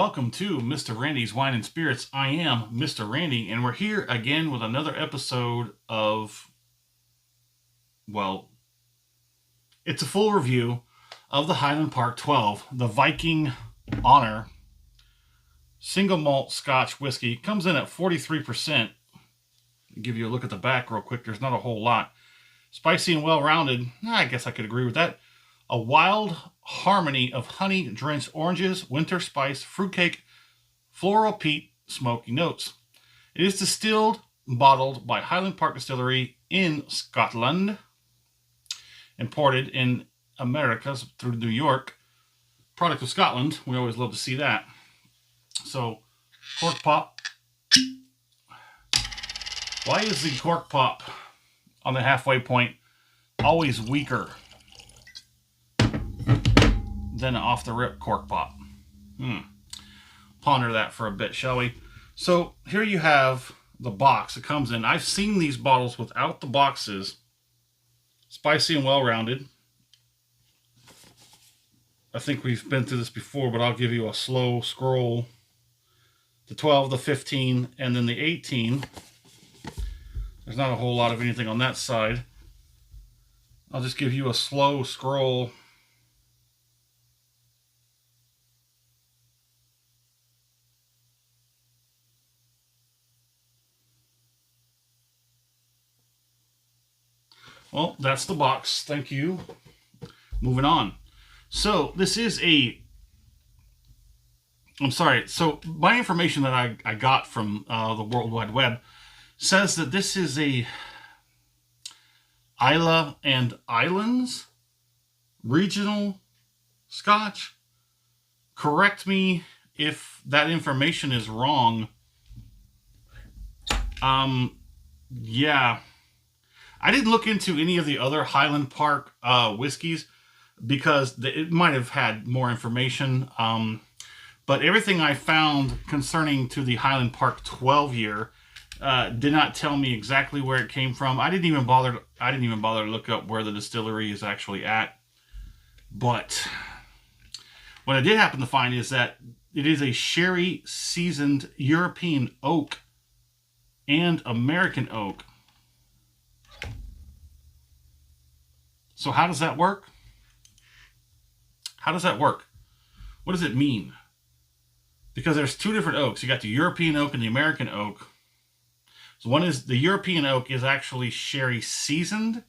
welcome to Mr. Randy's Wine and Spirits. I am Mr. Randy, and we're here again with another episode of, well, it's a full review of the Highland Park 12, the Viking Honor single malt Scotch whiskey. Comes in at 43%. I'll give you a look at the back real quick. There's not a whole lot. Spicy and well-rounded. I guess I could agree with that. A wild harmony of honey-drenched oranges, winter spice, fruitcake, floral peat, smoky notes. It is distilled and bottled by Highland Park Distillery in Scotland. Imported in Americas through New York. Product of Scotland. We always love to see that. So, cork pop. Why is the cork pop on the halfway point always weaker than an off-the-rip cork pop? Ponder that for a bit, shall we? So, here you have the box it comes in. I've seen these bottles without the boxes. Spicy and well-rounded. I think we've been through this before, but I'll give you a slow scroll. The 12, the 15, and then the 18. There's not a whole lot of anything on that side. I'll just give you a slow scroll. Well, that's the box. Thank you. Moving on. So, this is so my information that I got from the World Wide Web says that this is a Islay and Islands regional Scotch. Correct me if that information is wrong. Yeah. I didn't look into any of the other Highland Park whiskeys because it might have had more information. But everything I found concerning to the Highland Park 12 year did not tell me exactly where it came from. I didn't even bother to look up where the distillery is actually at. But what I did happen to find is that it is a sherry seasoned European oak and American oak. So how does that work? How does that work? What does it mean? Because there's two different oaks. You got the European oak and the American oak. So one is, the European oak is actually sherry seasoned.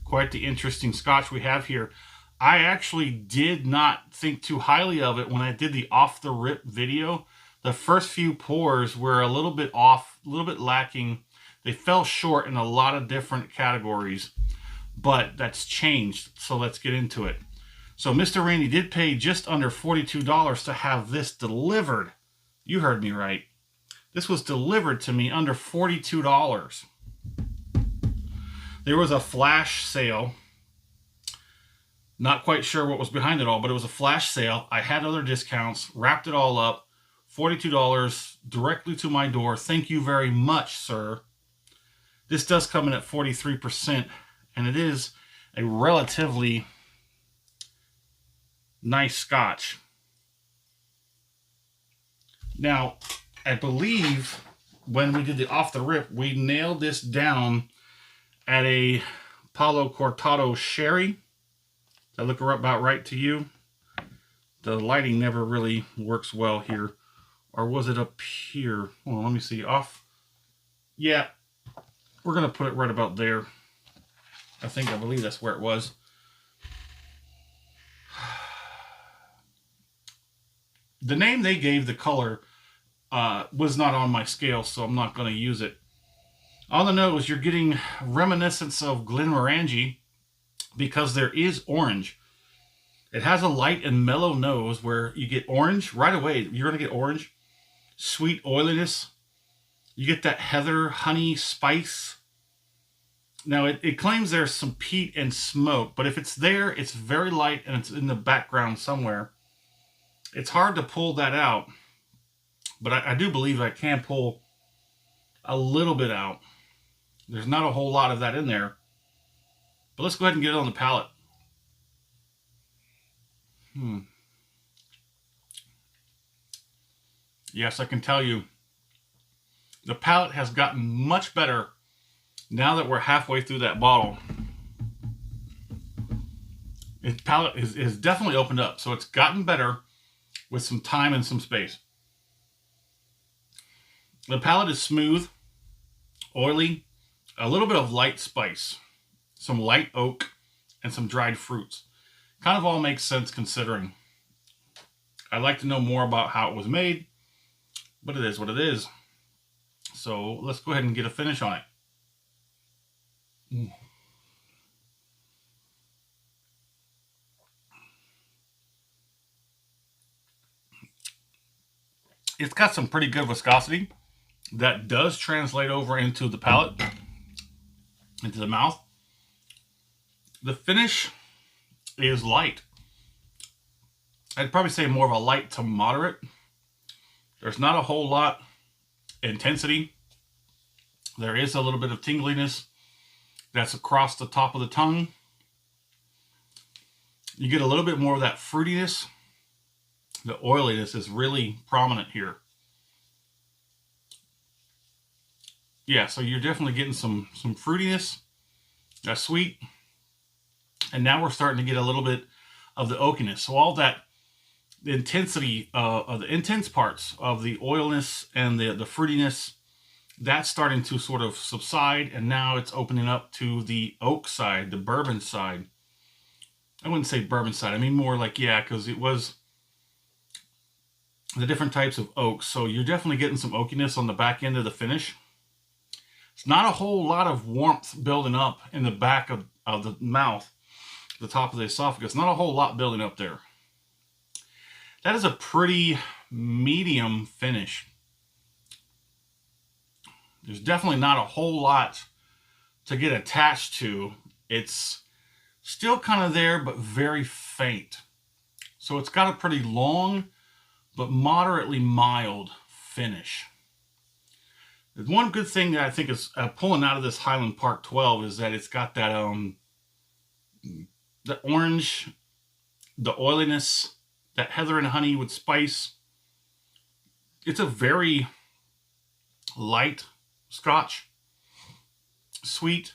Quite the interesting Scotch we have here. I actually did not think too highly of it when I did the off the rip video. The first few pours were a little bit off, a little bit lacking. They fell short in a lot of different categories, but that's changed. So let's get into it. So Mr. Randy did pay just under $42 to have this delivered. You heard me right. This was delivered to me under $42. There was a flash sale. Not quite sure what was behind it all, but it was a flash sale. I had other discounts, wrapped it all up. $42 directly to my door. Thank you very much, sir. This does come in at 43%, and it is a relatively nice Scotch. Now, I believe when we did the off the rip, we nailed this down at a Palo Cortado sherry. Does that look about right to you? The lighting never really works well here. Or was it up here? Well, let me see. Off. Yeah. We're going to put it right about there. I believe that's where it was. The name they gave the color was not on my scale, so I'm not going to use it. On the nose, you're getting reminiscence of Glenmorangie because there is orange. It has a light and mellow nose where you get orange right away. You're going to get orange, sweet oiliness. You get that heather, honey, spice. Now, it claims there's some peat and smoke, but if it's there, it's very light and it's in the background somewhere. It's hard to pull that out, but I do believe I can pull a little bit out. There's not a whole lot of that in there, but let's go ahead and get it on the palate. Yes, I can tell you, the palate has gotten much better now that we're halfway through that bottle. Its palate is definitely opened up, so it's gotten better with some time and some space. The palate is smooth, oily, a little bit of light spice, some light oak, and some dried fruits. Kind of all makes sense considering. I'd like to know more about how it was made, but it is what it is. So let's go ahead and get a finish on it. It's got some pretty good viscosity that does translate over into the palate, into the mouth. The finish is light. I'd probably say more of a light to moderate. There's not a whole lot intensity. There is a little bit of tingliness that's across the top of the tongue. You get a little bit more of that fruitiness. The oiliness is really prominent here. Yeah, so you're definitely getting some fruitiness, that's sweet. And now we're starting to get a little bit of the oakiness. So all that, the intensity of the intense parts of the oilness and the fruitiness, that's starting to sort of subside, and now it's opening up to the oak side, the bourbon side. I wouldn't say bourbon side, I mean more like, yeah, because it was the different types of oaks. So you're definitely getting some oakiness on the back end of the finish. It's not a whole lot of warmth building up in the back of the mouth, the top of the esophagus. Not a whole lot building up there. That is a pretty medium finish. There's definitely not a whole lot to get attached to. It's still kind of there, but very faint. So it's got a pretty long, but moderately mild finish. The one good thing that I think is pulling out of this Highland Park 12 is that it's got that the orange, the oiliness, that heather and honey with spice. It's a very light Scotch. Sweet,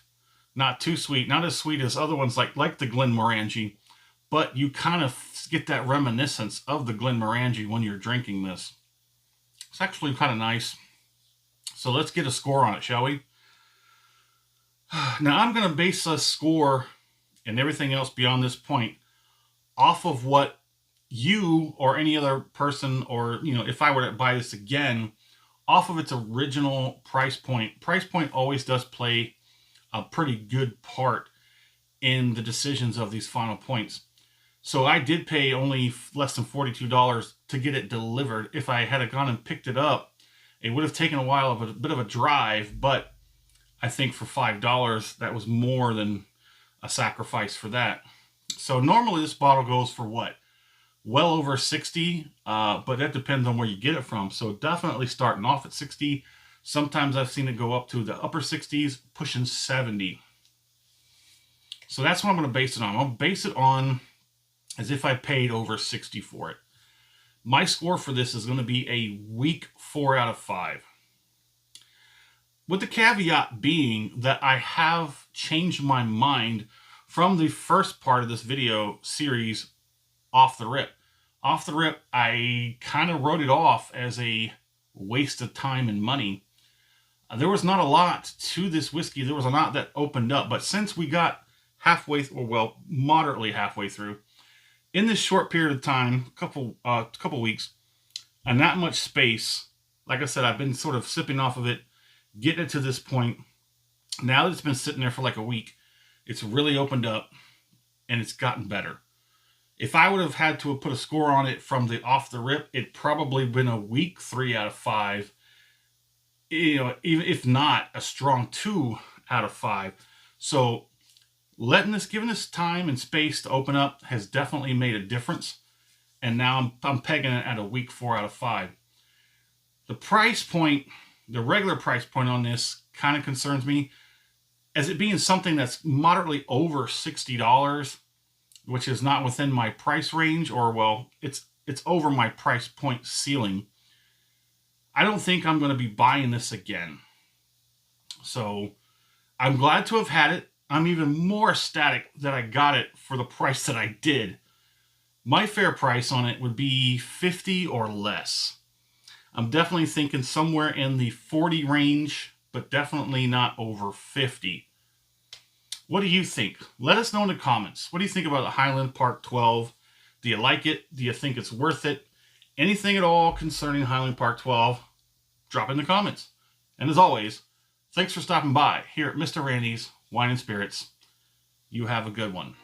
not too sweet, not as sweet as other ones like the Glenmorangie, but you kind of get that reminiscence of the Glenmorangie when you're drinking this. It's actually kind of nice. So let's get a score on it, shall we? Now I'm going to base a score and everything else beyond this point off of what you or any other person, or, you know, if I were to buy this again, off of its original price point. Price point always does play a pretty good part in the decisions of these final points. So I did pay only less than $42 to get it delivered. If I had gone and picked it up, it would have taken a while of a bit of a drive, but I think for $5, that was more than a sacrifice for that. So normally this bottle goes for what? Well over 60, but that depends on where you get it from. So definitely starting off at 60. Sometimes I've seen it go up to the upper 60s, pushing 70. So that's what I'm going to base it on. I'll base it on as if I paid over 60 for it. My score for this is going to be a weak 4 out of 5. With the caveat being that I have changed my mind from the first part of this video series off the rip. Off the rip, I kind of wrote it off as a waste of time and money. There was not a lot to this whiskey. There was a lot that opened up. But since we got halfway, or well, moderately halfway through, in this short period of time, couple weeks, and not much space, like I said, I've been sort of sipping off of it, getting it to this point. Now that it's been sitting there for like a week, it's really opened up and it's gotten better. If I would have had to have put a score on it from the off the rip, it'd probably been a weak 3 out of 5. You know, even if not a strong 2 out of 5. So giving this time and space to open up has definitely made a difference. And now I'm pegging it at a weak 4 out of 5. The price point, the regular price point on this kind of concerns me, as it being something that's moderately over $60, which is not within my price range, or well, it's over my price point ceiling. I don't think I'm going to be buying this again. So I'm glad to have had it. I'm even more ecstatic that I got it for the price that I did. My fair price on it would be 50 or less. I'm definitely thinking somewhere in the 40 range, but definitely not over 50. What do you think? Let us know in the comments. What do you think about the Highland Park 12? Do you like it? Do you think it's worth it? Anything at all concerning Highland Park 12? Drop in the comments. And as always, thanks for stopping by here at Mr. Randy's Wine and Spirits. You have a good one.